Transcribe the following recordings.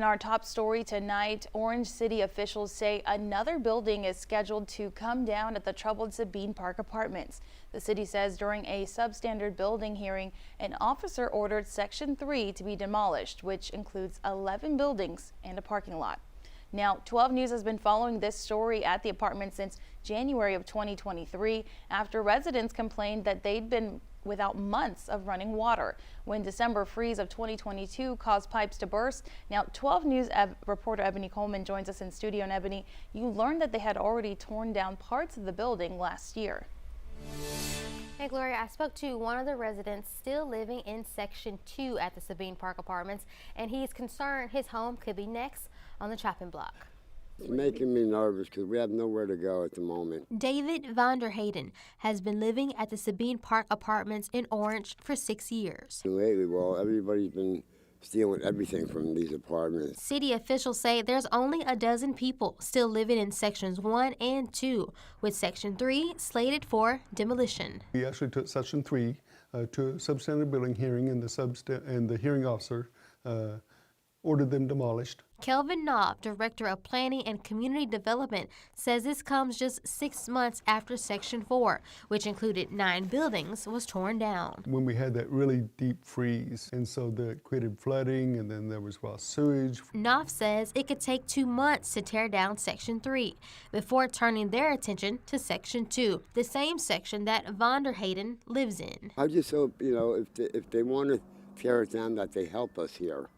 In our top story tonight, Orange City officials say another building is scheduled to come down at the troubled Sabine Park apartments. The city says during a substandard building hearing, an officer ordered Section 3 to be demolished, which includes 11 buildings and a parking lot. Now, 12 News has been following this story at the apartment since January of 2023 after residents complained that they'd been without months of running water when December freeze of 2022 caused pipes to burst. Now, 12 News reporter Ebony Coleman joins us in studio. And Ebony, you learned that they had already torn down parts of the building last year. Hey Gloria, I spoke to one of the residents still living in Section 2 at the Sabine Park apartments, and he's concerned his home could be next on the chopping block. It's making me nervous because we have nowhere to go at the moment. David Vanderhayden has been living at the Sabine Park apartments in Orange for 6 years. And lately, well, everybody's been stealing everything from these apartments. City officials say there's only a dozen people still living in Sections 1 and 2, with Section 3 slated for demolition. We actually took Section 3 to a substandard building hearing, and the hearing officer ordered them demolished. Kelvin Knopf, Director of Planning and Community Development, says this comes just 6 months after Section 4, which included 9 buildings, was torn down. When we had that really deep freeze, and so that created flooding, and then there was raw sewage. Knopf says it could take 2 months to tear down Section 3 before turning their attention to Section 2, the same section that Vanderhayden lives in. I just hope, if they want to tear it down, that they help us here,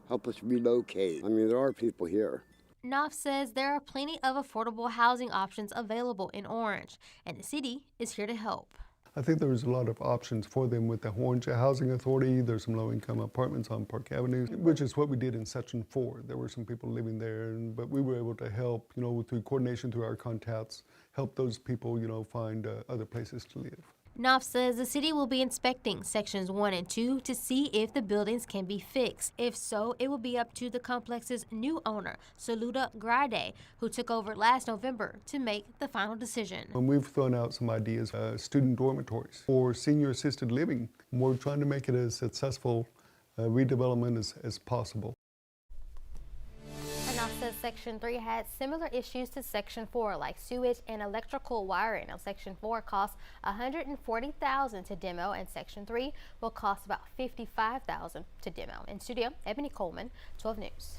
help us relocate. I mean, there are people here. Knopf says there are plenty of affordable housing options available in Orange, and the city is here to help. I think there's a lot of options for them with the Orange Housing Authority. There's some low-income apartments on Park Avenue, which is what we did in Section 4. There were some people living there, but we were able to help, through coordination through our contacts, help those people, find other places to live. Knopf says the city will be inspecting Sections 1 and 2 to see if the buildings can be fixed. If so, it will be up to the complex's new owner, Saluda Grade, who took over last November, to make the final decision. And we've thrown out some ideas, student dormitories or senior assisted living. We're trying to make it as successful redevelopment as possible. Knopf says Section 3 had similar issues to Section 4, like sewage and electrical wiring. Now, Section 4 costs $140,000 to demo, and Section 3 will cost about $55,000 to demo. In studio, Ebony Coleman, 12 News.